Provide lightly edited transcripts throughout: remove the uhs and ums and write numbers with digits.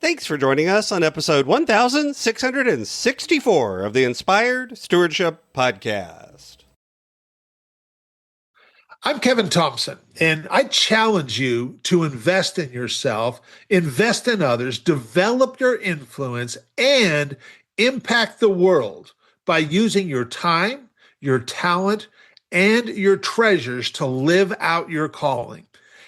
Thanks for joining us on episode 1664 of the Inspired Stewardship Podcast. I'm Kevin Thompson, and I challenge you to invest in yourself, invest in others, develop your influence, and impact the world by using your time, your talent, and your treasures to live out your calling.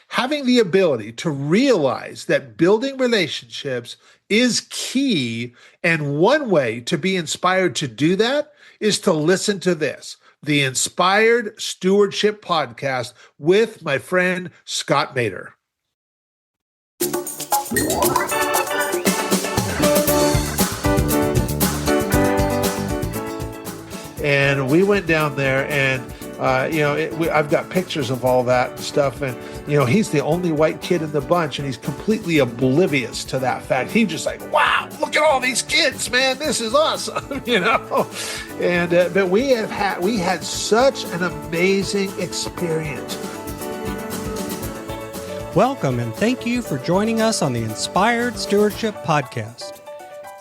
Having the ability to realize that building relationships is key, and one way to be inspired to do that is to listen to this, the Inspired Stewardship Podcast with my friend Scott Mader. And we went down there and I've got pictures of all that stuff. And, he's the only white kid in the bunch and he's completely oblivious to that fact. He's just like, wow, look at all these kids, man. This is awesome, And, but we had such an amazing experience. Welcome and thank you for joining us on the Inspired Stewardship Podcast.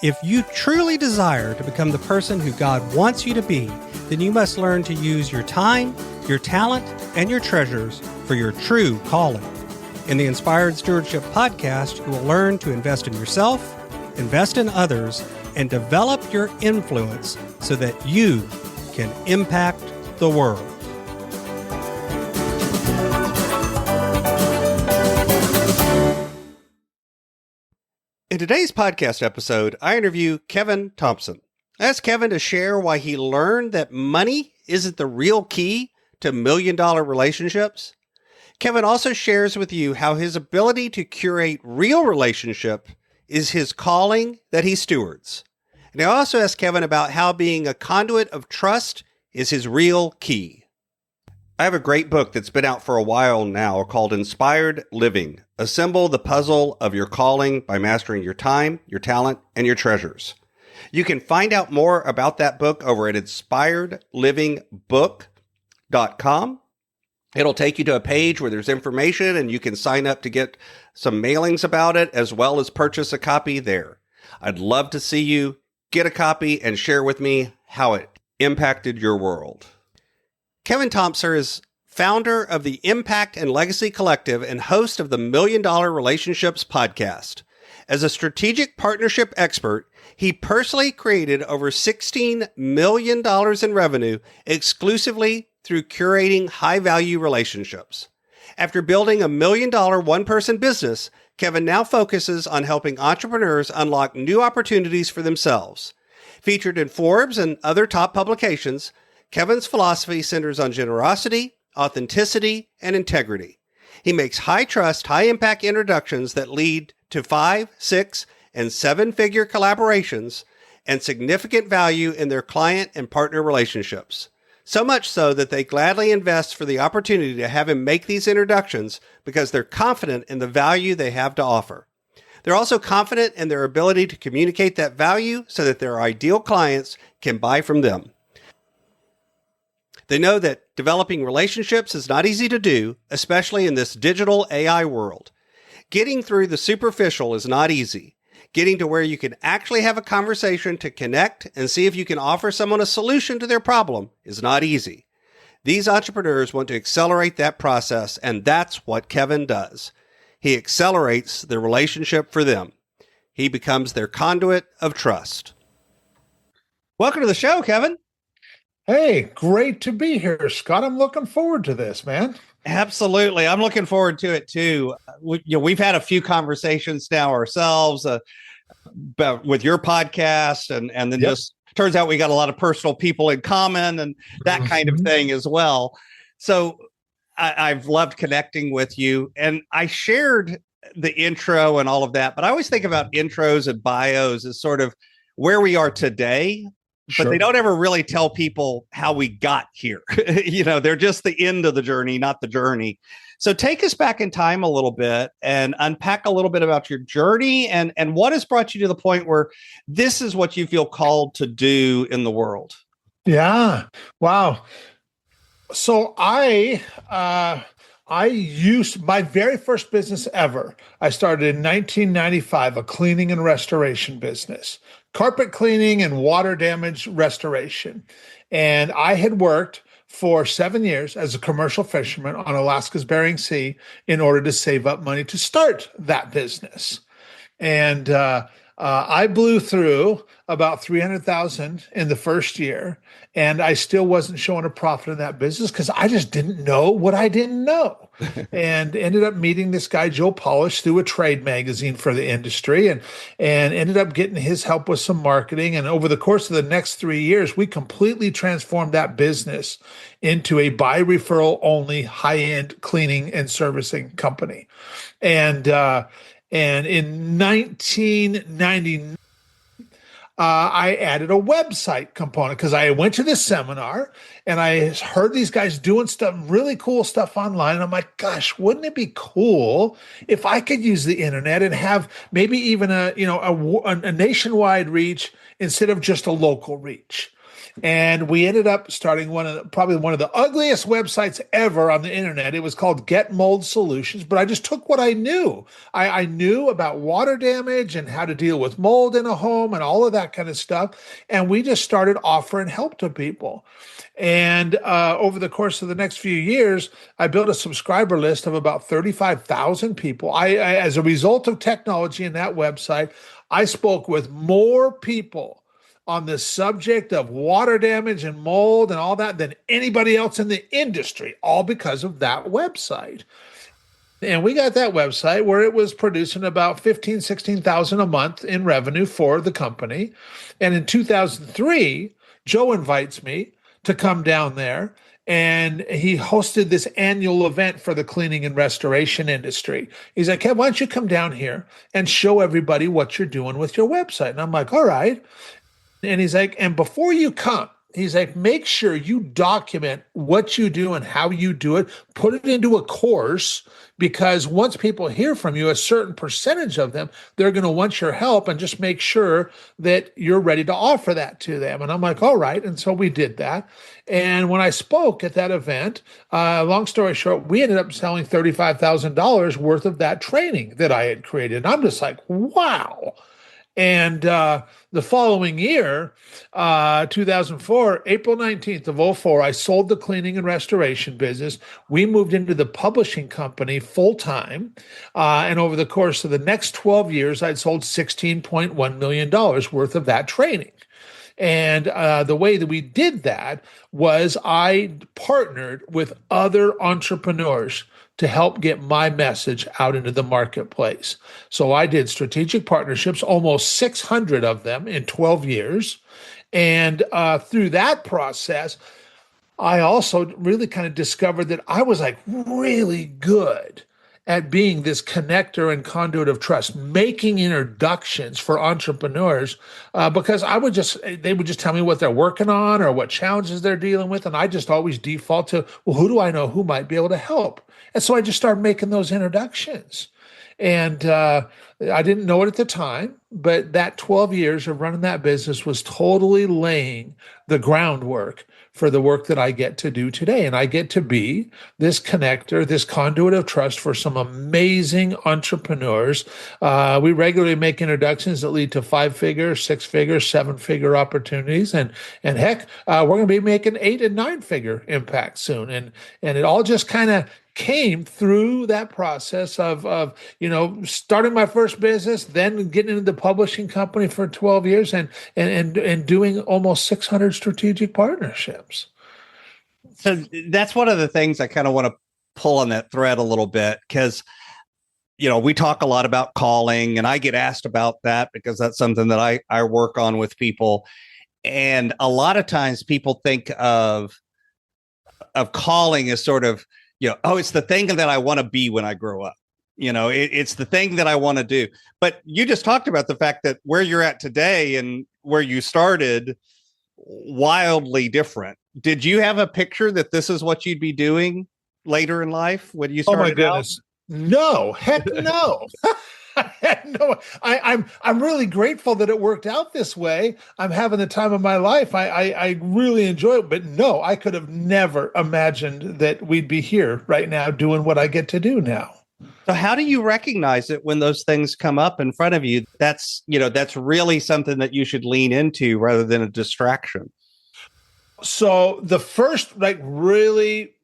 If you truly desire to become the person who God wants you to be, then you must learn to use your time, your talent, and your treasures for your true calling. In the Inspired Stewardship Podcast, you will learn to invest in yourself, invest in others, and develop your influence so that you can impact the world. In today's podcast episode, I interview Kevin Thompson. I asked Kevin to share why he learned that money isn't the real key to million-dollar relationships. Kevin also shares with you how his ability to curate real relationship is his calling that he stewards. And I also asked Kevin about how being a conduit of trust is his real key. I have a great book that's been out for a while now called Inspired Living. Assemble the puzzle of your calling by mastering your time, your talent, and your treasures. You can find out more about that book over at inspiredlivingbook.com. It'll take you to a page where there's information and you can sign up to get some mailings about it as well as purchase a copy there. I'd love to see you get a copy and share with me how it impacted your world. Kevin Thompson is founder of the Impact and Legacy Collective and host of the Million Dollar Relationships Podcast. As a strategic partnership expert, he personally created over $16 million in revenue exclusively through curating high-value relationships. After building a $1 million one-person business, Kevin now focuses on helping entrepreneurs unlock new opportunities for themselves. Featured in Forbes and other top publications, Kevin's philosophy centers on generosity, authenticity, and integrity. He makes high-trust, high-impact introductions that lead to 5, 6, and 7-figure collaborations and significant value in their client and partner relationships. So much so that they gladly invest for the opportunity to have him make these introductions because they're confident in the value they have to offer. They're also confident in their ability to communicate that value so that their ideal clients can buy from them. They know that developing relationships is not easy to do, especially in this digital AI world. Getting through the superficial is not easy. Getting to where you can actually have a conversation to connect and see if you can offer someone a solution to their problem is not easy. These entrepreneurs want to accelerate that process, and that's what Kevin does. He accelerates the relationship for them. He becomes their conduit of trust. Welcome to the show, Kevin. Hey, great to be here, Scott. I'm looking forward to this, man. Absolutely. I'm looking forward to it too. We've had a few conversations now ourselves with your podcast and then just turns out we got a lot of personal people in common and that kind of thing as well. So I've loved connecting with you, and I shared the intro and all of that, but I always think about intros and bios as sort of where we are today. But they don't ever really tell people how we got here. They're just the end of the journey, not the journey. So take us back in time a little bit and unpack a little bit about your journey and what has brought you to the point where this is what you feel called to do in the world. Yeah. Wow. So I used my very first business ever. I started in 1995, a cleaning and restoration business, carpet cleaning and water damage restoration. And I had worked for 7 years as a commercial fisherman on Alaska's Bering Sea in order to save up money to start that business. And I blew through about 300,000 in the first year, and I still wasn't showing a profit in that business because I just didn't know what I didn't know. And ended up meeting this guy, Joe Polish, through a trade magazine for the industry, and ended up getting his help with some marketing. And over the course of the next 3 years, we completely transformed that business into a by referral only high-end cleaning and servicing company. And in 1999, I added a website component because I went to this seminar and I heard these guys doing stuff, really cool stuff online. And I'm like, gosh, wouldn't it be cool if I could use the internet and have maybe even a nationwide reach instead of just a local reach? And we ended up starting probably one of the ugliest websites ever on the internet. It was called Get Mold Solutions, but I just took what I knew. I knew about water damage and how to deal with mold in a home and all of that kind of stuff. And we just started offering help to people. And over the course of the next few years, I built a subscriber list of about 35,000 people. I, as a result of technology in that website, I spoke with more people on the subject of water damage and mold and all that than anybody else in the industry, all because of that website. And we got that website where it was producing about 15, 16,000 a month in revenue for the company. And in 2003, Joe invites me to come down there, and he hosted this annual event for the cleaning and restoration industry. He's like, hey, why don't you come down here and show everybody what you're doing with your website? And I'm like, all right. And he's like, and before you come, he's like, make sure you document what you do and how you do it, put it into a course, because once people hear from you, a certain percentage of them, they're going to want your help, and just make sure that you're ready to offer that to them. And I'm like, all right. And so we did that. And when I spoke at that event, long story short, we ended up selling $35,000 worth of that training that I had created. And I'm just like, wow. And the following year, 2004, April 19th of 2004, I sold the cleaning and restoration business. We moved into the publishing company full time. And over the course of the next 12 years, I'd sold $16.1 million worth of that training. And the way that we did that was I partnered with other entrepreneurs to help get my message out into the marketplace. So I did strategic partnerships, almost 600 of them in 12 years. And through that process, I also really kind of discovered that I was like really good at being this connector and conduit of trust, making introductions for entrepreneurs, because they would just tell me what they're working on or what challenges they're dealing with. And I just always default to, well, who do I know who might be able to help? And so I just started making those introductions. And I didn't know it at the time, but that 12 years of running that business was totally laying the groundwork for the work that I get to do today. And I get to be this connector, this conduit of trust for some amazing entrepreneurs. We regularly make introductions that lead to 5-figure, 6-figure, 7-figure opportunities. And heck, we're going to be making 8 and 9-figure impact soon. And it all just kind of came through that process of starting my first business, then getting into the publishing company for 12 years and doing almost 600 strategic partnerships. So that's one of the things I kind of want to pull on that thread a little bit, because we talk a lot about calling, and I get asked about that because that's something that I work on with people. And a lot of times people think of calling as sort of, it's the thing that I want to be when I grow up. It's the thing that I want to do. But you just talked about the fact that where you're at today and where you started, wildly different. Did you have a picture that this is what you'd be doing later in life when you started? Oh my goodness. No, heck no. I'm really grateful that it worked out this way. I'm having the time of my life. I really enjoy it. But no, I could have never imagined that we'd be here right now doing what I get to do now. So how do you recognize it when those things come up in front of you? That's really something that you should lean into rather than a distraction. So the first, like, really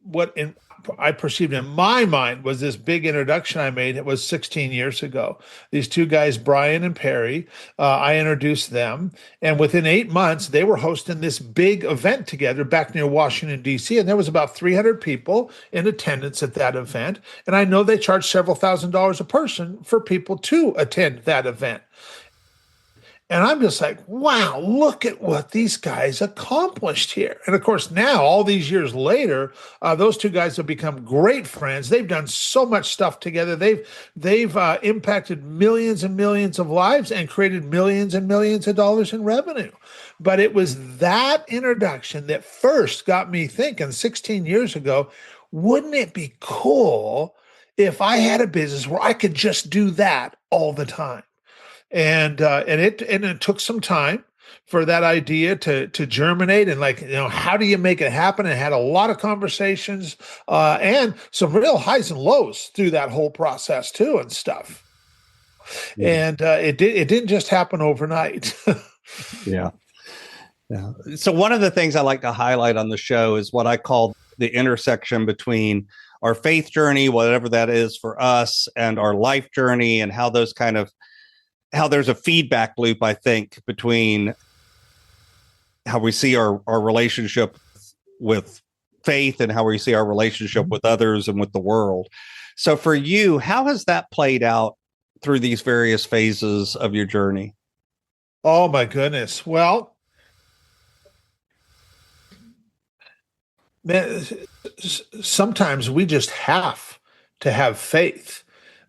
I perceived in my mind was this big introduction I made. It was 16 years ago. These two guys, Brian and Perry, I introduced them. And within 8 months, they were hosting this big event together back near Washington, D.C. And there was about 300 people in attendance at that event. And I know they charged several $1,000s a person for people to attend that event. And I'm just like, wow, look at what these guys accomplished here. And of course, now, all these years later, those two guys have become great friends. They've done so much stuff together. They've impacted millions and millions of lives and created millions and millions of dollars in revenue. But it was that introduction that first got me thinking 16 years ago, wouldn't it be cool if I had a business where I could just do that all the time? And it took some time for that idea to germinate, and, like, how do you make it happen? And had a lot of conversations and some real highs and lows through that whole process too, and stuff. Yeah. And it didn't just happen overnight. Yeah. So one of the things I like to highlight on the show is what I call the intersection between our faith journey, whatever that is for us, and our life journey, and how there's a feedback loop, I think, between how we see our relationship with faith and how we see our relationship with others and with the world. So for you, how has that played out through these various phases of your journey? Oh, my goodness. Well, man, sometimes we just have to have faith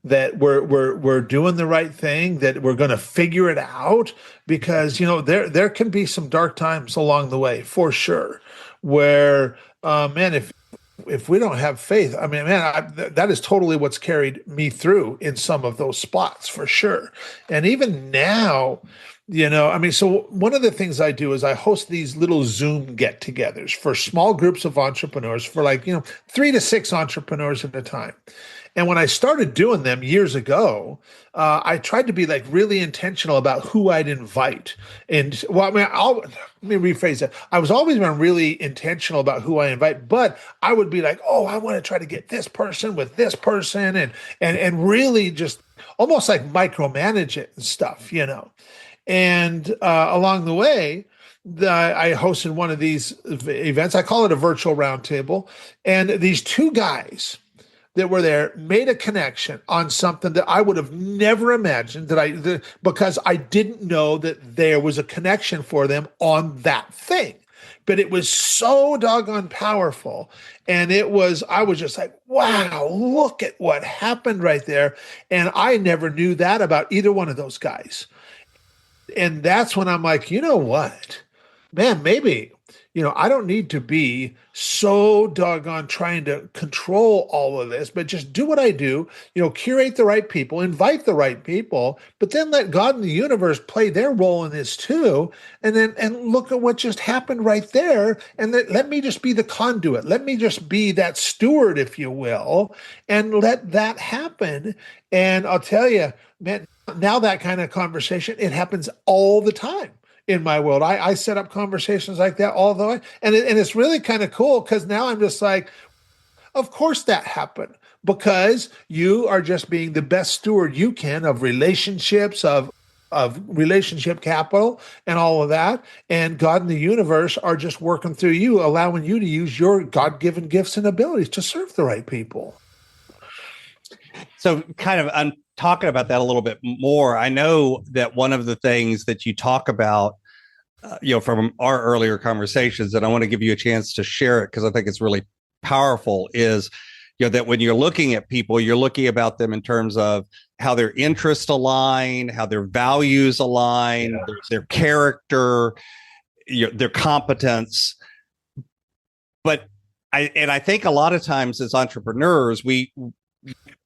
that we're doing the right thing, that we're going to figure it out, because there can be some dark times along the way, for sure, where man, if we don't have faith, I mean, man, that is totally what's carried me through in some of those spots, for sure. And even now, I mean, so one of the things I do is I host these little Zoom get-togethers for small groups of entrepreneurs, for 3 to 6 entrepreneurs at a time. And when I started doing them years ago, I tried to be really intentional about who I'd invite. And let me rephrase that. I was always been really intentional about who I invite, but I would be like, oh, I want to try to get this person with this person, and really just almost like micromanage it and stuff, And along the way, I hosted one of these events. I call it a virtual roundtable. And these two guys that were there made a connection on something that I would have never imagined, because I didn't know that there was a connection for them on that thing. But it was so doggone powerful. And I was just like, wow, look at what happened right there. And I never knew that about either one of those guys. And that's when I'm like, you know what, man, maybe, I don't need to be so doggone trying to control all of this, but just do what I do, curate the right people, invite the right people, but then let God and the universe play their role in this too. And look at what just happened right there. And let me just be the conduit. Let me just be that steward, if you will, and let that happen. And I'll tell you, man, now that kind of conversation, it happens all the time in my world. I set up conversations like that all the way. And it's really kind of cool, because now I'm just like, of course that happened, because you are just being the best steward you can of relationships, of relationship capital and all of that. And God and the universe are just working through you, allowing you to use your God-given gifts and abilities to serve the right people. So I'm talking about that a little bit more. I know that one of the things that you talk about, from our earlier conversations, and I want to give you a chance to share it because I think it's really powerful, is, that when you're looking at people, you're looking about them in terms of how their interests align, how their values align, their character, their competence. But I think a lot of times as entrepreneurs,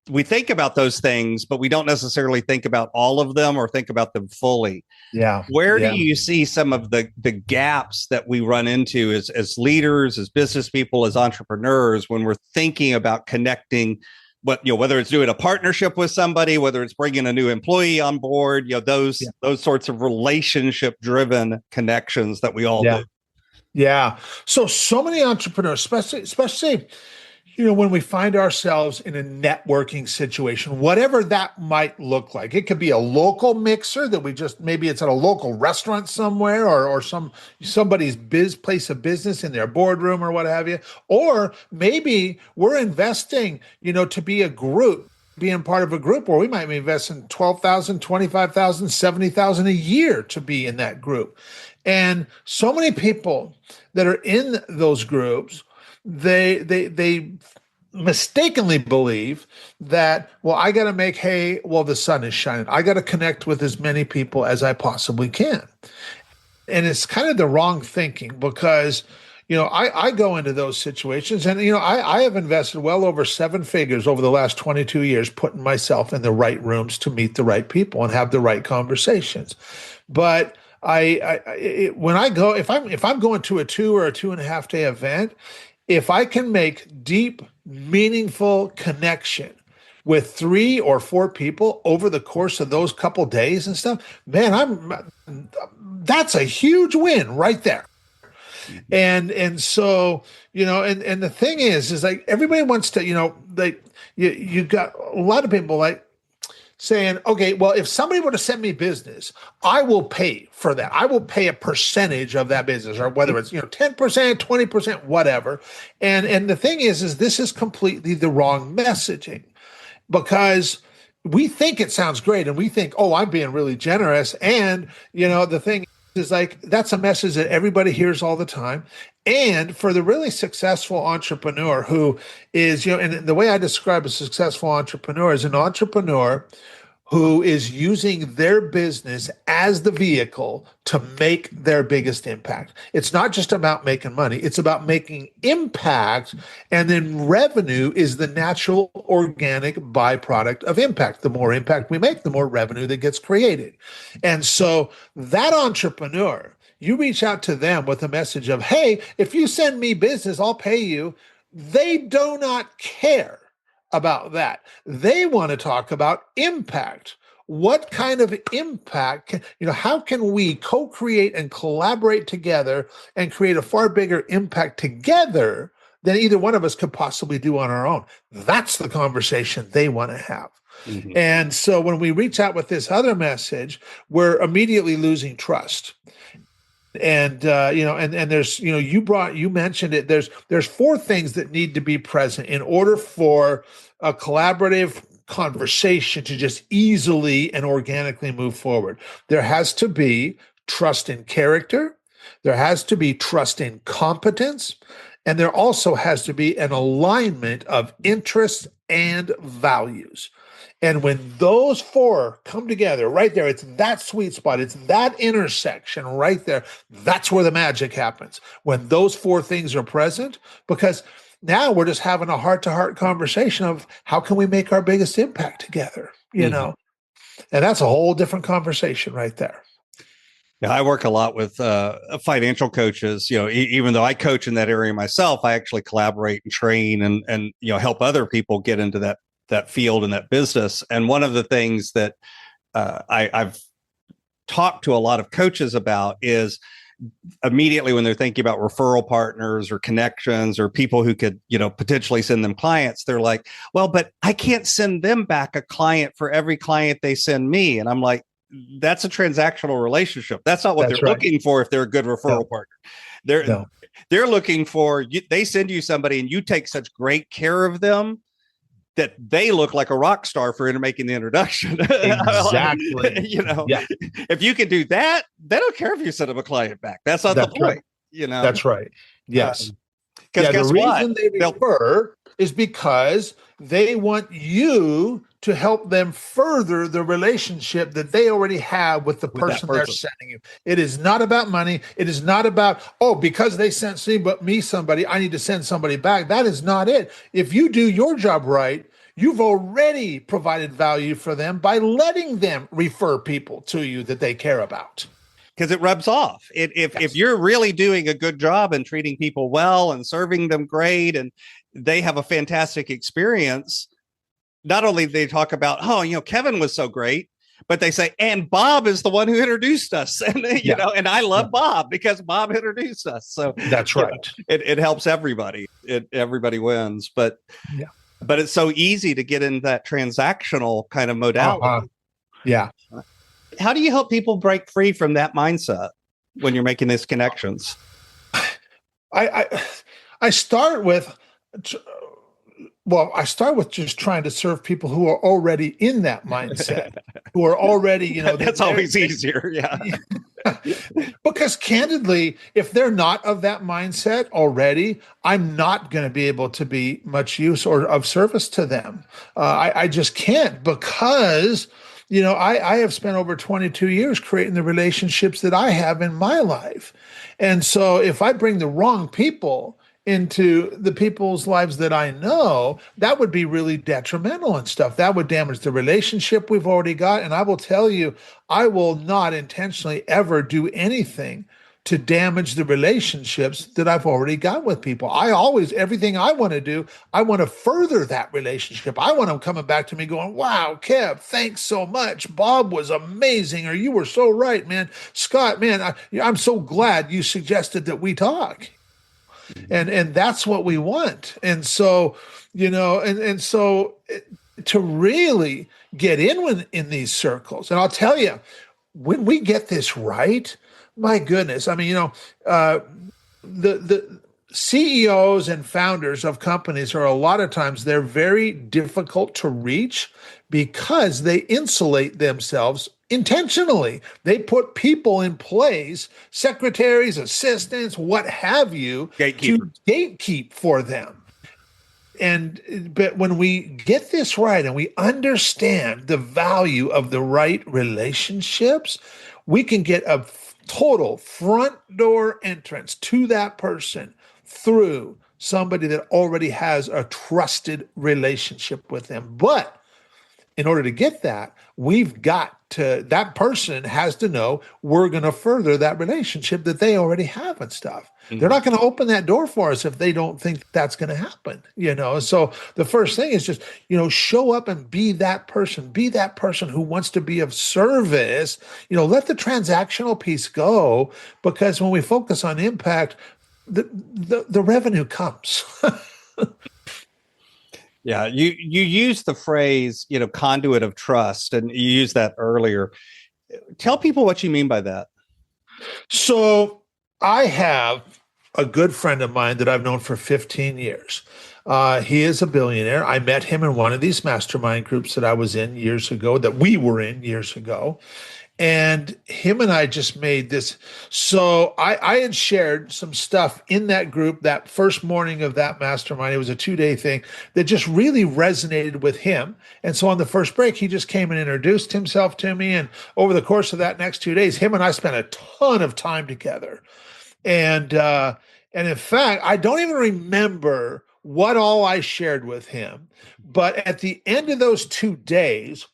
we think about those things, but we don't necessarily think about all of them or think about them fully. Yeah. Where do you see some of the gaps that we run into as leaders, as business people, as entrepreneurs, when we're thinking about connecting, whether it's doing a partnership with somebody, whether it's bringing a new employee on board, those sorts of relationship driven connections that we all do. Yeah. So many entrepreneurs, especially, when we find ourselves in a networking situation, whatever that might look like, it could be a local mixer that maybe it's at a local restaurant somewhere or somebody's place of business in their boardroom or what have you. Or maybe we're investing, to be a group, being part of a group where we might be investing $12,000, $25,000, $70,000 a year to be in that group. And so many people that are in those groups, they mistakenly believe that, I got to make hay while the sun is shining. I got to connect with as many people as I possibly can. And it's kind of the wrong thinking because, I go into those situations and, I have invested well over 7 figures over the last 22 years, putting myself in the right rooms to meet the right people and have the right conversations. But if I'm going to a 2 or a 2.5 day event, if I can make deep, meaningful connection with 3 or 4 people over the course of those couple days and stuff, man, that's a huge win right there. And so, and the thing is like everybody wants to, you got a lot of people like saying, okay, well, if somebody were to send me business, I will pay for that. I will pay a percentage of that business, or whether it's 10%, 20%, whatever. And the thing is this is completely the wrong messaging, because we think it sounds great and we think, I'm being really generous. And the thing is like that's a message that everybody hears all the time. And for the really successful entrepreneur who is, and the way I describe a successful entrepreneur is an entrepreneur who is using their business as the vehicle to make their biggest impact. It's not just about making money. It's about making impact. And then revenue is the natural organic byproduct of impact. The more impact we make, the more revenue that gets created. And so that entrepreneur, you reach out to them with a message of, hey, if you send me business, I'll pay you. They do not care about that. They want to talk about impact. What kind of impact, how can we co-create and collaborate together and create a far bigger impact together than either one of us could possibly do on our own? That's the conversation they want to have. Mm-hmm. And so when we reach out with this other message, we're immediately losing trust. And and there's you mentioned it. There's 4 things that need to be present in order for a collaborative conversation to just easily and organically move forward. There has to be trust in character. There has to be trust in competence, and there also has to be an alignment of interests and values. And when those 4 come together right there, it's that sweet spot. It's that intersection right there. That's where the magic happens. When those 4 things are present, because now we're just having a heart-to-heart conversation of how can we make our biggest impact together, and that's a whole different conversation right there. Yeah, I work a lot with financial coaches. Even though I coach in that area myself, I actually collaborate and train and help other people get into that field and that business. And one of the things that I've talked to a lot of coaches about is immediately when they're thinking about referral partners or connections or people who could, potentially send them clients, they're like, well, but I can't send them back a client for every client they send me. And I'm like, that's a transactional relationship. That's not what they're looking for if they're a good referral partner. They're looking for, they send you somebody and you take such great care of them that they look like a rock star for making the introduction. Exactly. If you can do that, they don't care if you send them a client back. That's not the point. Right. That's right. Yes. Because the reason they refer is because they want you to help them further the relationship that they already have with the person they're sending you. It is not about money. It is not about, because they sent me somebody, I need to send somebody back. That is not it. If you do your job right, you've already provided value for them by letting them refer people to you that they care about. Because it rubs off. If you're really doing a good job and treating people well and serving them great, and they have a fantastic experience, not only do they talk about, Kevin was so great, but they say, and Bob is the one who introduced us. And, and I love Bob because Bob introduced us. So that's right. It helps everybody. Everybody wins. But it's so easy to get into that transactional kind of modality. Yeah. How do you help people break free from that mindset when you're making these connections? I start with just trying to serve people who are already in that mindset, who are already, that's always easier. Yeah. Because candidly, if they're not of that mindset already, I'm not going to be able to be much use or of service to them. I just can't, because I have spent over 22 years creating the relationships that I have in my life. And so if I bring the wrong people into the people's lives that I know, that would be really detrimental and stuff. That would damage the relationship we've already got. And I will tell you, I will not intentionally ever do anything to damage the relationships that I've already got with people. Everything I want to do, I want to further that relationship. I want them coming back to me going, wow, Kev, thanks so much. Bob was amazing. Or you were so right, man. Scott, man, I'm so glad you suggested that we talk. And that's what we want. And so, to really get in these circles, and I'll tell you, when we get this right, my goodness, I mean, the CEOs and founders of companies are a lot of times, they're very difficult to reach because they insulate themselves intentionally. They put people in place, secretaries, assistants, what have you, to gatekeep for them. But when we get this right and we understand the value of the right relationships, we can get a total front door entrance to that person through somebody that already has a trusted relationship with them. But in order to get that, that person has to know we're going to further that relationship that they already have and stuff. Mm-hmm. They're not going to open that door for us if they don't think that's going to happen, So the first thing is just, show up and be that person who wants to be of service, let the transactional piece go, because when we focus on impact, the revenue comes. Yeah, you use the phrase, conduit of trust, and you used that earlier. Tell people what you mean by that. So I have a good friend of mine that I've known for 15 years. He is a billionaire. I met him in one of these mastermind groups that I was in years ago, that we were in years ago. And him and I just made this. So I had shared some stuff in that group that first morning of that mastermind. It was a 2-day thing that just really resonated with him. And so on the first break, he just came and introduced himself to me. And over the course of that next 2 days, him and I spent a ton of time together. And in fact, I don't even remember what all I shared with him. But at the end of those 2 days,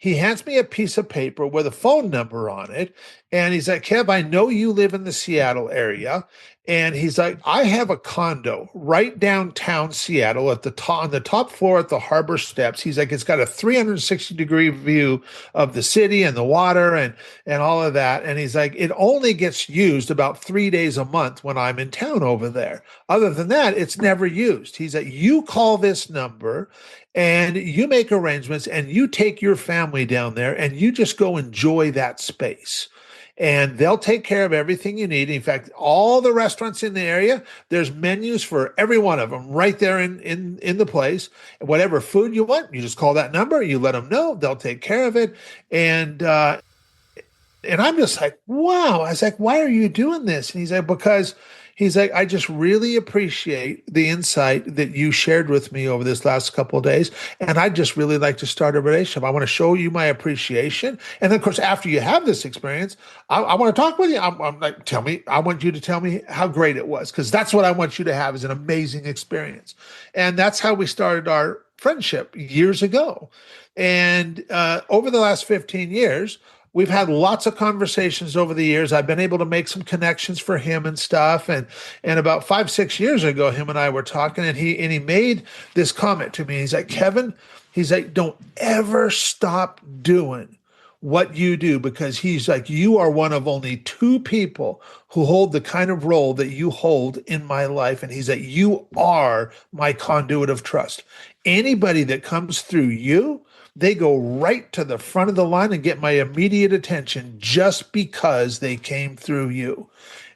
he hands me a piece of paper with a phone number on it. And he's like, Kev, I know you live in the Seattle area. And he's like, I have a condo right downtown Seattle on the top floor at the harbor steps. He's like, it's got a 360-degree view of the city and the water and all of that. And he's like, it only gets used about 3 days a month when I'm in town over there. Other than that, it's never used. He's like, you call this number and you make arrangements and you take your family down there and you just go enjoy that space. And they'll take care of everything you need. In fact, all the restaurants in the area, there's menus for every one of them right there in the place. And whatever food you want, you just call that number, you let them know, they'll take care of it. And I'm just like, wow. I was like, why are you doing this? And he's like, because he's like, I just really appreciate the insight that you shared with me over this last couple of days. And I'd just really like to start a relationship. I want to show you my appreciation. And then, of course, after you have this experience, I want to talk with you. I'm like, I want you to tell me how great it was, because that's what I want you to have, is an amazing experience. And that's how we started our friendship years ago. And over the last 15 years, we've had lots of conversations over the years. I've been able to make some connections for him and stuff. And about 5-6 years ago, him and I were talking, and he made this comment to me. He's like, Kevin, he's like, don't ever stop doing what you do, because he's like, you are one of only 2 people who hold the kind of role that you hold in my life. And he's like, you are my conduit of trust. Anybody that comes through you, they go right to the front of the line and get my immediate attention just because they came through you.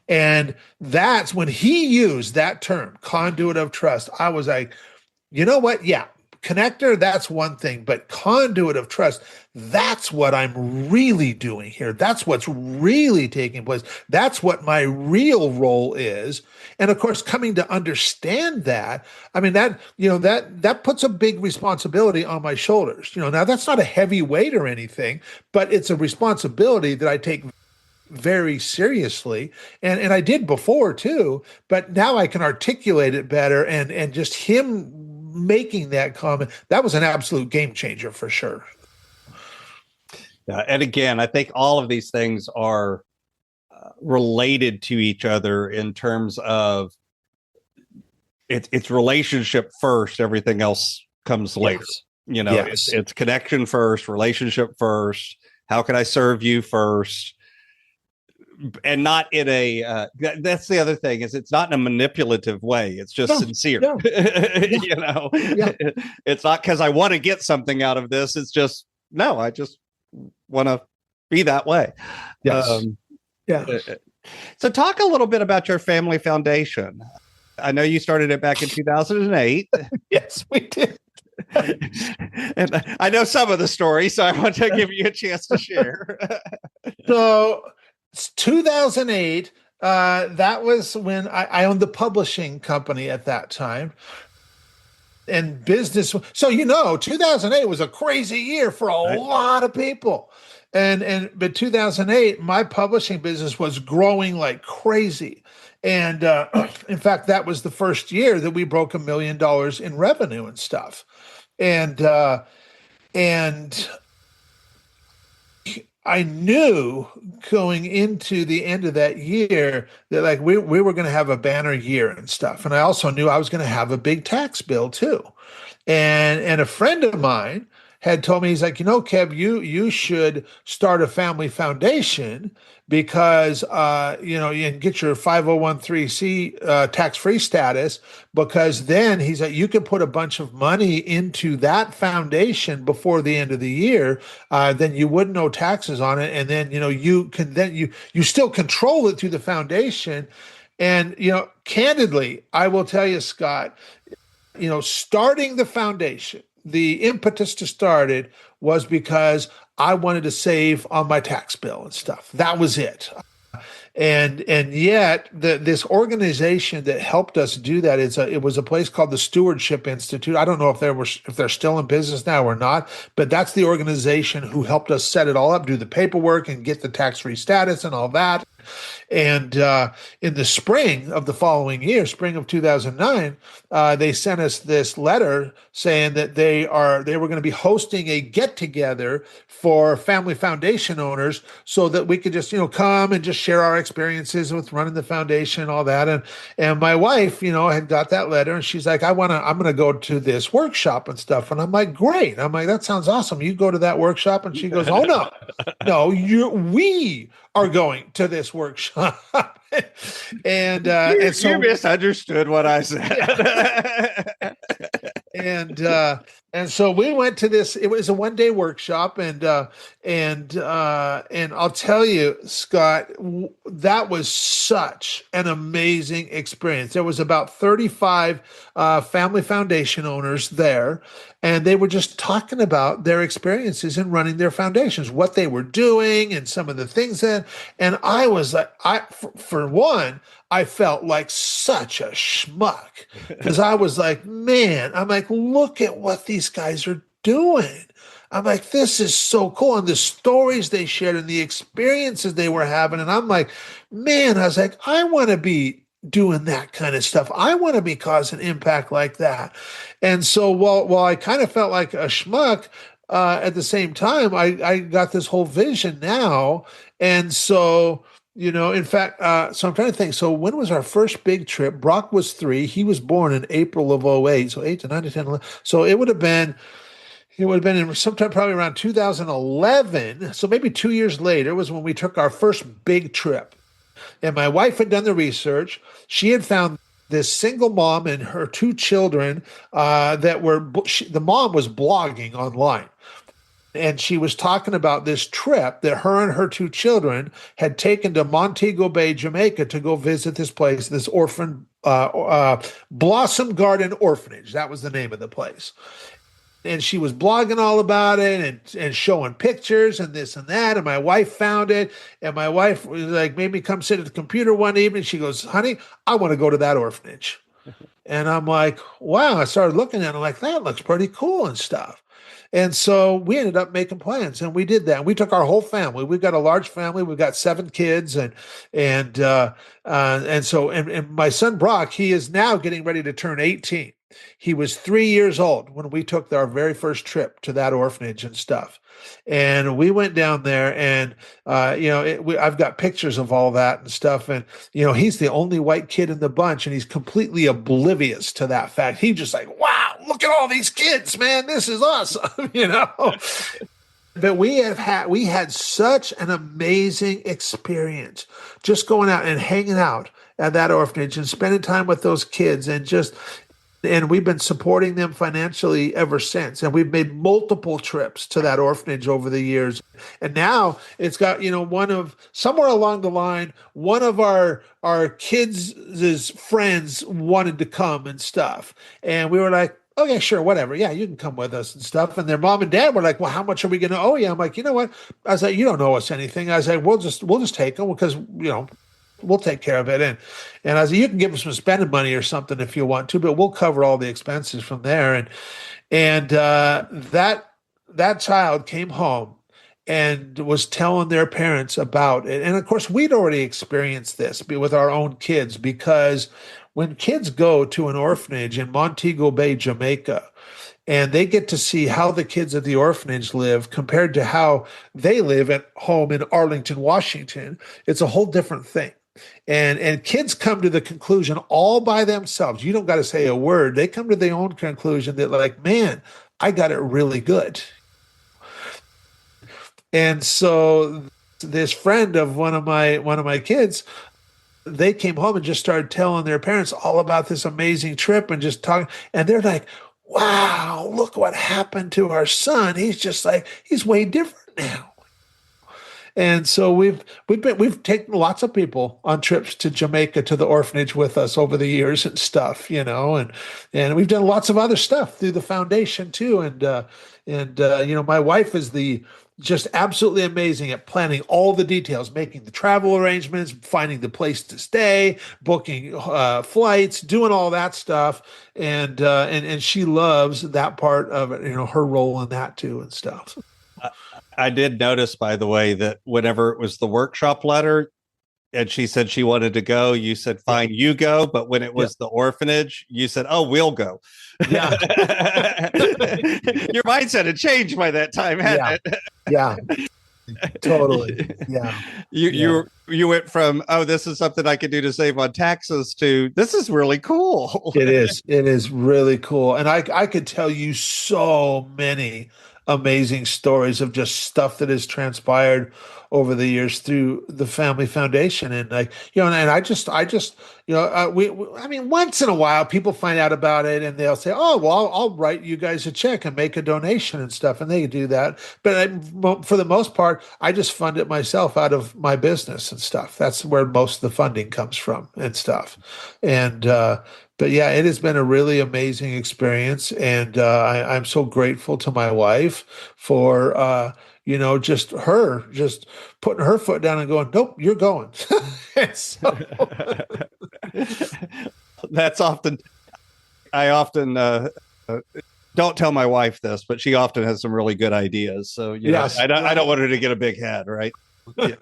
And that's when he used that term, conduit of trust. I was like, you know what? Yeah, connector, that's one thing, but conduit of trust, that's what I'm really doing here. That's what's really taking place. That's what my real role is. And of course, coming to understand that, I mean, that puts a big responsibility on my shoulders. Now that's not a heavy weight or anything, but it's a responsibility that I take very seriously. And I did before too, but now I can articulate it better. And just him making that comment, that was an absolute game changer for sure. Yeah, and again, I think all of these things are related to each other in terms of it's relationship first, everything else comes later. Yes. It's connection first, relationship first. How can I serve you first? And not in a that's the other thing, is it's not in a manipulative way. It's just sincere. No. It's not because I want to get something out of this. It's just, no, I just want to be that way. Yes. So talk a little bit about your family foundation. I know you started it back in 2008. Yes, we did. And I know some of the story, so I want to give you a chance to share. So 2008, that was when I owned the publishing company at that time. And business. So, 2008 was a crazy year for a lot of people. But 2008, my publishing business was growing like crazy. And in fact, that was the first year that we broke $1 million in revenue and stuff. And I knew going into the end of that year that like we were going to have a banner year and stuff. And I also knew I was going to have a big tax bill too. And a friend of mine had told me, he's like, Kev, you should start a family foundation because, you can get your 501(c)(3) tax-free status, because then he's like, you can put a bunch of money into that foundation before the end of the year. Then you wouldn't owe taxes on it. And then, you still control it through the foundation. And, candidly, I will tell you, Scott, starting the foundation, the impetus to start it was because I wanted to save on my tax bill and stuff. That was it. And yet this organization that helped us do that it was a place called the Stewardship Institute. I don't know if they're still in business now or not, but that's the organization who helped us set it all up, do the paperwork and get the tax-free status and all that. And in the spring of the following year, spring of 2009, they sent us this letter saying that they were going to be hosting a get-together for family foundation owners so that we could just, come and just share our experiences with running the foundation and all that. And my wife, had got that letter, and she's like, I'm going to go to this workshop and stuff. And I'm like, great. I'm like, that sounds awesome. You go to that workshop? And she goes, oh, no, we are going to this workshop. and so you misunderstood what I said. And so we went to this. It was a one-day workshop, and I'll tell you, Scott, that was such an amazing experience. There was about 35 family foundation owners there, and they were just talking about their experiences in running their foundations, what they were doing, and some of the things that. And I was like, for one, I felt like such a schmuck because I was like, man, I'm like, look at what these guys are doing. I'm like, this is so cool. And the stories they shared and the experiences they were having. And I'm like, man, I was like, I want to be doing that kind of stuff. I want to be causing impact like that. And so while I kind of felt like a schmuck, at the same time, I got this whole vision now. And so, in fact, so I'm trying to think. So when was our first big trip? Brock was 3. He was born in April of '08. So 8 to 9 to 10, 11. So it would have been in sometime probably around 2011. So maybe 2 years later was when we took our first big trip. And my wife had done the research. She had found this single mom and her 2 children the mom was blogging online. And she was talking about this trip that her and her 2 children had taken to Montego Bay, Jamaica, to go visit this place, this orphan Blossom Garden Orphanage. That was the name of the place. And she was blogging all about it and showing pictures and this and that. And my wife found it. And my wife was like, made me come sit at the computer one evening. She goes, honey, I want to go to that orphanage. And I'm like, wow. I started looking at it like, that looks pretty cool and stuff. And so we ended up making plans, and we did that. We took our whole family. We've got a large family. We've got 7 kids, and my son Brock, he is now getting ready to turn 18. He was 3 years old when we took our very first trip to that orphanage and stuff. And we went down there, and I've got pictures of all that and stuff. And he's the only white kid in the bunch, and he's completely oblivious to that fact. He's just like, wow, look at all these kids, man, this is awesome, But we had such an amazing experience just going out and hanging out at that orphanage and spending time with those kids, and we've been supporting them financially ever since. And we've made multiple trips to that orphanage over the years. And now it's got, somewhere along the line, one of our kids' friends wanted to come and stuff. And we were like, okay, sure, whatever. Yeah, you can come with us and stuff. And their mom and dad were like, well, how much are we going to owe you? I'm like, you know what? I was like, you don't owe us anything. I was like, we'll just take them because, we'll take care of it. And I said, you can give us some spending money or something if you want to, but we'll cover all the expenses from there. And that child came home and was telling their parents about it. And of course, we'd already experienced this with our own kids, because when kids go to an orphanage in Montego Bay, Jamaica, and they get to see how the kids at the orphanage live compared to how they live at home in Arlington, Washington, it's a whole different thing. And kids come to the conclusion all by themselves. You don't got to say a word. They come to their own conclusion that, like, man, I got it really good. And so this friend of one of my kids, they came home and just started telling their parents all about this amazing trip and just talking. And they're like, wow, look what happened to our son. He's way different now. And so we've taken lots of people on trips to Jamaica to the orphanage with us over the years and stuff, and we've done lots of other stuff through the foundation too. And my wife is just absolutely amazing at planning all the details, making the travel arrangements, finding the place to stay, booking flights, doing all that stuff. And she loves that part of it, her role in that too and stuff. I did notice, by the way, that whenever it was the workshop letter and she said she wanted to go, you said, fine, you go. But when it was the orphanage, you said, oh, we'll go. Yeah. Your mindset had changed by that time, hadn't it? Yeah. Totally. Yeah. You went from, oh, this is something I could do to save on taxes to, this is really cool. It is really cool. And I could tell you so many amazing stories of just stuff that has transpired over the years through the family foundation. And once in a while people find out about it and they'll say, oh, well, I'll write you guys a check and make a donation and stuff. And they do that. But for the most part, I just fund it myself out of my business and stuff. That's where most of the funding comes from and stuff. But yeah, it has been a really amazing experience. And I'm so grateful to my wife for, just putting her foot down and going, nope, you're going. That's often, I often don't tell my wife this, but she often has some really good ideas. So, yes, I don't want her to get a big head, right? Yeah.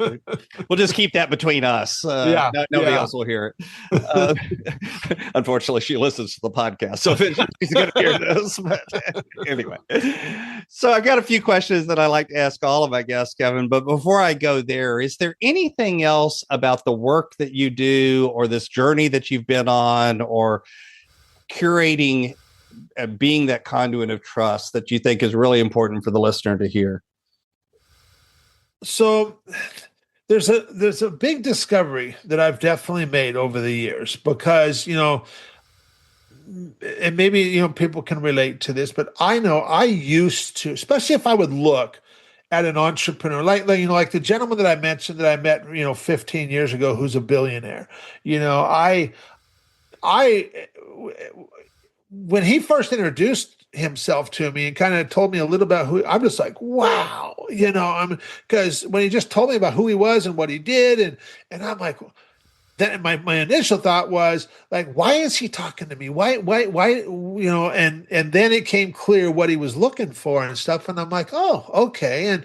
We'll just keep that between us. Nobody else will hear it. Unfortunately, she listens to the podcast, so she's going to hear this. But anyway, so I've got a few questions that I like to ask all of my guests, Kevin. But before I go there, is there anything else about the work that you do, or this journey that you've been on, or curating, being that conduit of trust, that you think is really important for the listener to hear? So there's a big discovery that I've definitely made over the years, because, and maybe, people can relate to this, but I know I used to, especially if I would look at an entrepreneur, like the gentleman that I mentioned that I met, 15 years ago, who's a billionaire. When he first introduced himself to me and kind of told me a little about who, I'm just like, wow, because when he just told me about who he was and what he did, and I'm like, then my initial thought was like, why is he talking to me? Why, and then it came clear what he was looking for and stuff. And I'm like, oh, okay.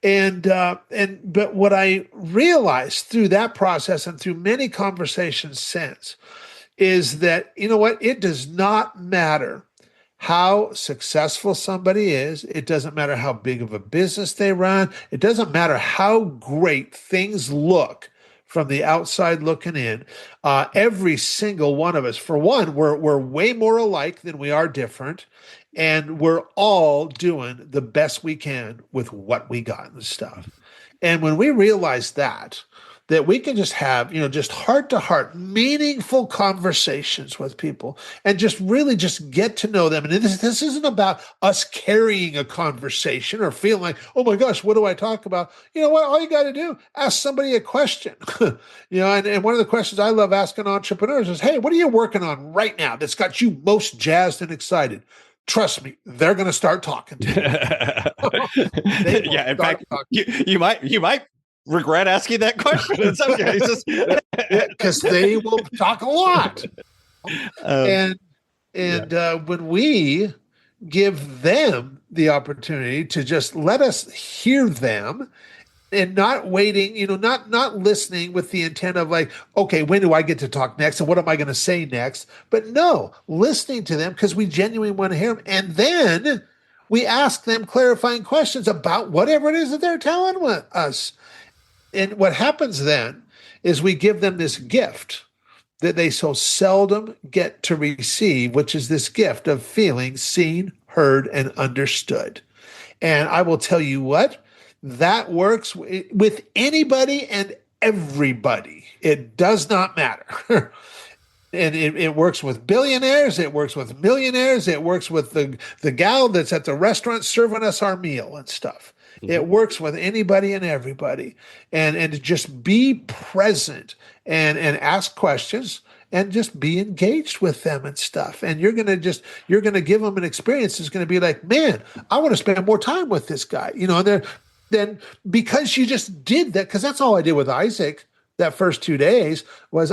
But what I realized through that process and through many conversations since is that, it does not matter how successful somebody is. It doesn't matter how big of a business they run. It doesn't matter how great things look from the outside looking in. Every single one of us, for one, we're way more alike than we are different. And we're all doing the best we can with what we got and stuff. And when we realize that we can just have, just heart to heart, meaningful conversations with people and just really just get to know them. And this isn't about us carrying a conversation or feeling like, oh my gosh, what do I talk about? You know what? All you got to do, ask somebody a question. And one of the questions I love asking entrepreneurs is, hey, what are you working on right now that's got you most jazzed and excited? Trust me, they're going to start talking to you. Yeah, in fact, you might regret asking that question in some cases, because they will talk a lot. When we give them the opportunity to just let us hear them and not waiting, not listening with the intent of like, okay, when do I get to talk next? And what am I going to say next? But no, listening to them because we genuinely want to hear them. And then we ask them clarifying questions about whatever it is that they're telling us. And what happens then is we give them this gift that they so seldom get to receive, which is this gift of feeling seen, heard, and understood. And I will tell you what, that works with anybody and everybody. It does not matter. And it works with billionaires. It works with millionaires. It works with the gal that's at the restaurant serving us our meal and stuff. It works with anybody and everybody. And just be present and ask questions and just be engaged with them and stuff. And you're going to give them an experience that's going to be like, man, I want to spend more time with this guy. Then because you just did that, because that's all I did with Isaac that first 2 days was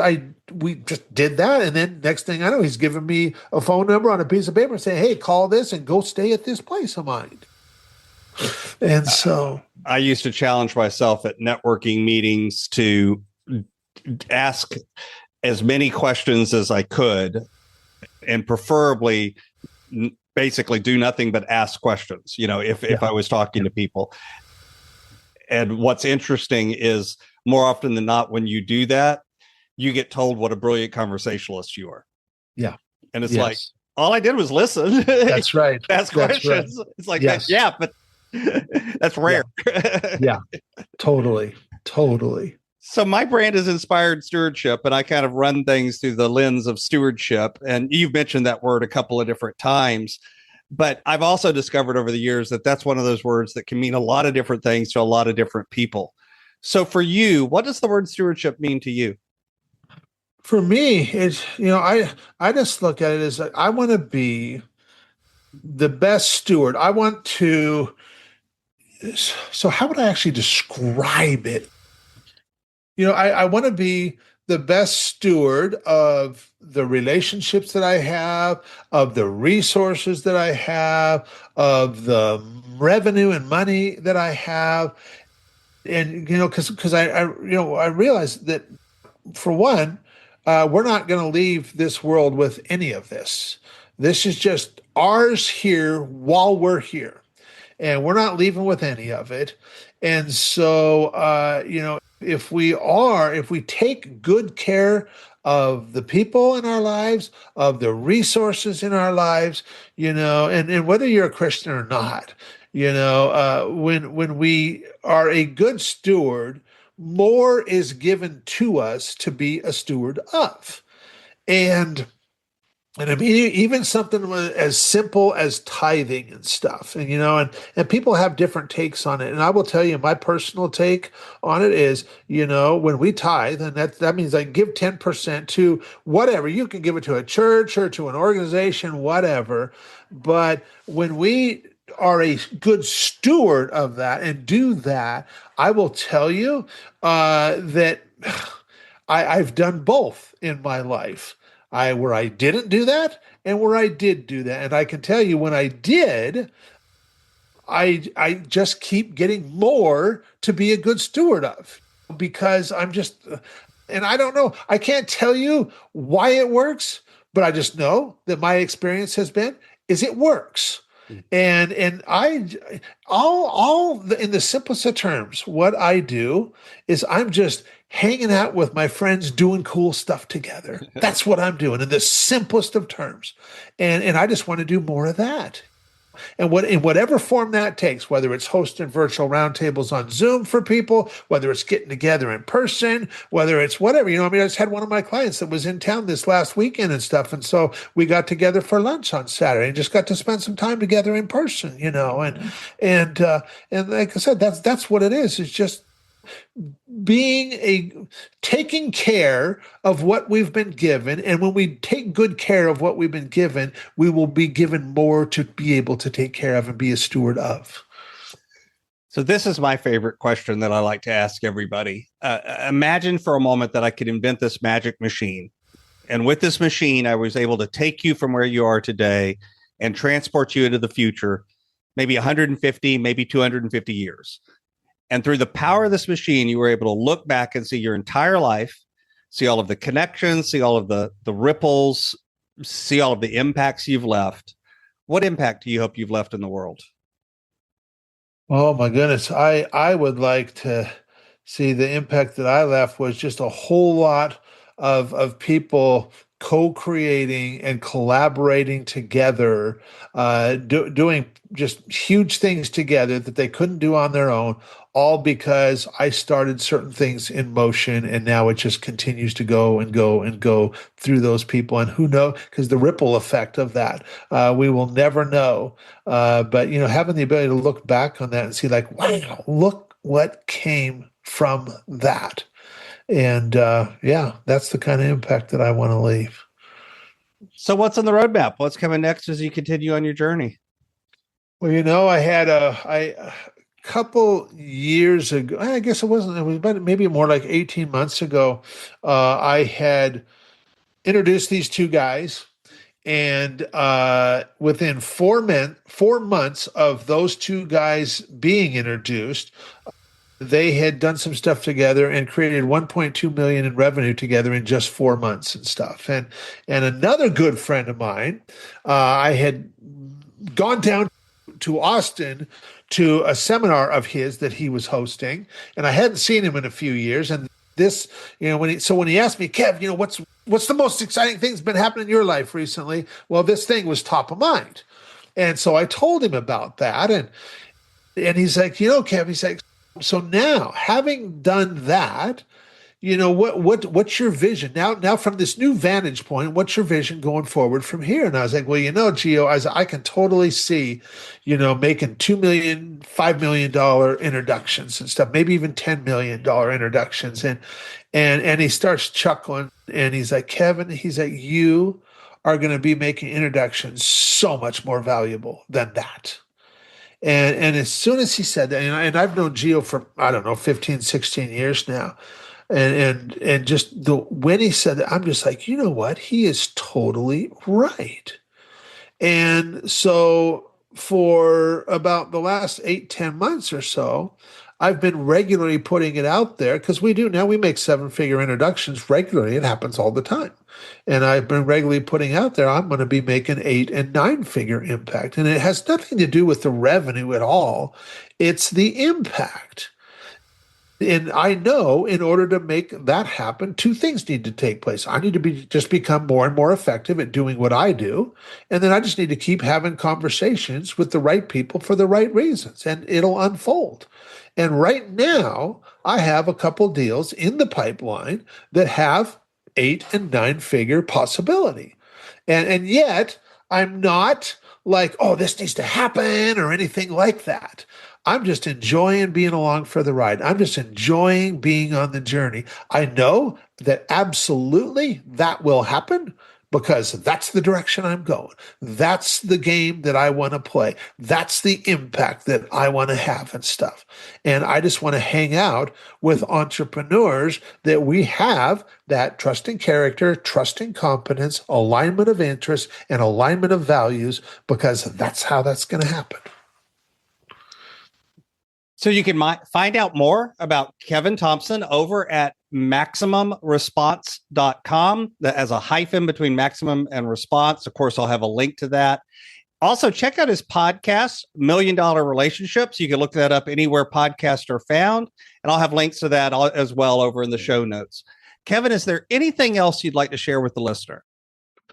we just did that. And then next thing I know, he's giving me a phone number on a piece of paper and saying, hey, call this and go stay at this place of mine. And so I used to challenge myself at networking meetings to ask as many questions as I could, and preferably basically do nothing but ask questions, if I was talking to people. And what's interesting is more often than not, when you do that, you get told what a brilliant conversationalist you are. Yeah. And it's like, all I did was listen. That's right. Ask questions. Right. It's like, yeah, but that's rare. Yeah, totally. So my brand is Inspired Stewardship, and I kind of run things through the lens of stewardship. And you've mentioned that word a couple of different times. But I've also discovered over the years that that's one of those words that can mean a lot of different things to a lot of different people. So for you, what does the word stewardship mean to you? For me, it's, I just look at it as like, I want to be the best steward. I want to, so how would I actually describe it? I want to be the best steward of the relationships that I have, of the resources that I have, of the revenue and money that I have. And, because I realized that, for one, we're not going to leave this world with any of this. This is just ours here while we're here, and we're not leaving with any of it. And so, if we take good care of the people in our lives, of the resources in our lives, and whether you're a Christian or not, when we are a good steward, more is given to us to be a steward of. And I mean, even something as simple as tithing and stuff, and people have different takes on it. And I will tell you, my personal take on it is, when we tithe, and that means like give 10% to whatever. You can give it to a church or to an organization, whatever. But when we are a good steward of that and do that, I will tell you that I've done both in my life. Where I didn't do that and where I did do that. And I can tell you, when I did, I just keep getting more to be a good steward of, because and I don't know, I can't tell you why it works, but I just know that my experience has been is it works. And in the simplest of terms, what I do is I'm just hanging out with my friends, doing cool stuff together. That's what I'm doing in the simplest of terms. And I just want to do more of that. And in whatever form that takes, whether it's hosting virtual roundtables on Zoom for people, whether it's getting together in person, whether it's whatever, I just had one of my clients that was in town this last weekend and stuff. And so we got together for lunch on Saturday and just got to spend some time together in person, and like I said, that's what it is. It's just taking care of what we've been given. And when we take good care of what we've been given, we will be given more to be able to take care of and be a steward of. So this is my favorite question that I like to ask everybody. Imagine for a moment that I could invent this magic machine. And with this machine, I was able to take you from where you are today and transport you into the future, maybe 150, maybe 250 years. And through the power of this machine, you were able to look back and see your entire life, see all of the connections, see all of the ripples, see all of the impacts you've left. What impact do you hope you've left in the world? Oh, my goodness. I would like to see the impact that I left was just a whole lot of people co-creating and collaborating together, doing just huge things together that they couldn't do on their own, all because I started certain things in motion, and now it just continues to go and go and go through those people. And who knows, because the ripple effect of that, we will never know. But, having the ability to look back on that and see like, wow, look what came from that. And that's the kind of impact that I want to leave. So what's on the roadmap? What's coming next as you continue on your journey? Well, I had a couple years ago, I guess it was about maybe more like 18 months ago, I had introduced these two guys. And within 4 months of those two guys being introduced, they had done some stuff together and created 1.2 million in revenue together in just 4 months and stuff. And another good friend of mine, I had gone down to Austin to a seminar of his that he was hosting, and I hadn't seen him in a few years. And this, when he asked me, Kev, what's the most exciting thing that's been happening in your life recently? Well, this thing was top of mind. And so I told him about that, and he's like, Kev, he's like, so now, having done that, what's your vision now from this new vantage point? What's your vision going forward from here? And I was like, well, Gio, I can totally see, making $2 million, $5 million introductions and stuff, maybe even $10 million introductions. And he starts chuckling, and he's like, Kevin, he's like, you are going to be making introductions so much more valuable than that. And as soon as he said that, and I've known Gio for, 15, 16 years now. And just when he said that, I'm just like, you know what? He is totally right. And so for about the last 8-10 months or so, I've been regularly putting it out there because we make 7-figure introductions regularly. It happens all the time. And I've been regularly putting out there, I'm going to be making 8 and 9-figure impact. And it has nothing to do with the revenue at all. It's the impact. And I know in order to make that happen, 2 things need to take place. I need to just become more and more effective at doing what I do. And then I just need to keep having conversations with the right people for the right reasons, and it'll unfold. And right now, I have a couple deals in the pipeline that have 8 and 9-figure possibility. And yet I'm not like, oh, this needs to happen or anything like that. I'm just enjoying being along for the ride. I'm just enjoying being on the journey. I know that absolutely that will happen because that's the direction I'm going. That's the game that I want to play. That's the impact that I want to have and stuff. And I just want to hang out with entrepreneurs that we have that trusting character, trusting competence, alignment of interests, and alignment of values, because that's how that's going to happen. So you can find out more about Kevin Thompson over at MaximumResponse.com. That has a hyphen between maximum and response. Of course, I'll have a link to that. Also, check out his podcast, $1 Million Relationships. You can look that up anywhere podcasts are found. And I'll have links to that as well over in the show notes. Kevin, is there anything else you'd like to share with the listener?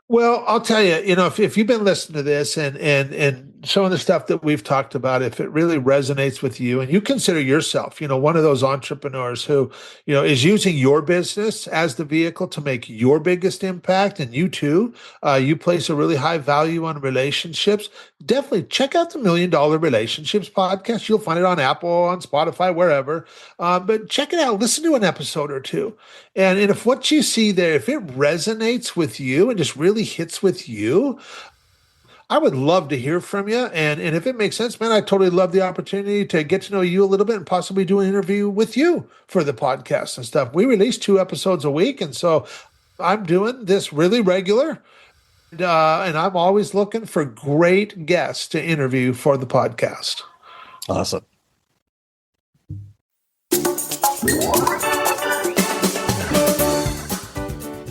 Well, I'll tell you, if you've been listening to this and some of the stuff that we've talked about, if it really resonates with you and you consider yourself, one of those entrepreneurs who, is using your business as the vehicle to make your biggest impact, and you too, you place a really high value on relationships, definitely check out the $1 Million Relationships podcast. You'll find it on Apple, on Spotify, wherever. But check it out. Listen to an episode or two. And if what you see there, if it resonates with you and just really hits with you, I would love to hear from you. And if it makes sense, man, I totally love the opportunity to get to know you a little bit and possibly do an interview with you for the podcast and stuff. We release 2 episodes a week. And so I'm doing this really regular. And I'm always looking for great guests to interview for the podcast. Awesome.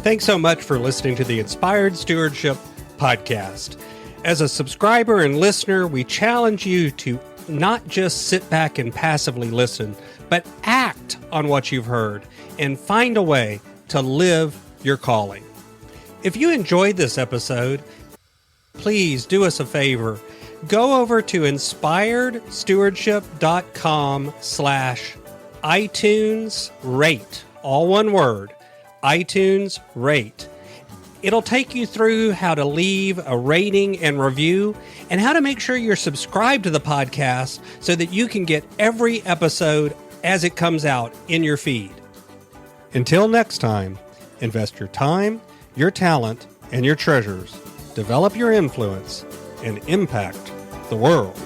Thanks so much for listening to the Inspired Stewardship podcast. As a subscriber and listener, we challenge you to not just sit back and passively listen, but act on what you've heard and find a way to live your calling. If you enjoyed this episode, please do us a favor. Go over to inspiredstewardship.com/iTunes rate, all one word, iTunes rate. It'll take you through how to leave a rating and review and how to make sure you're subscribed to the podcast so that you can get every episode as it comes out in your feed. Until next time, invest your time, your talent, and your treasures. Develop your influence and impact the world.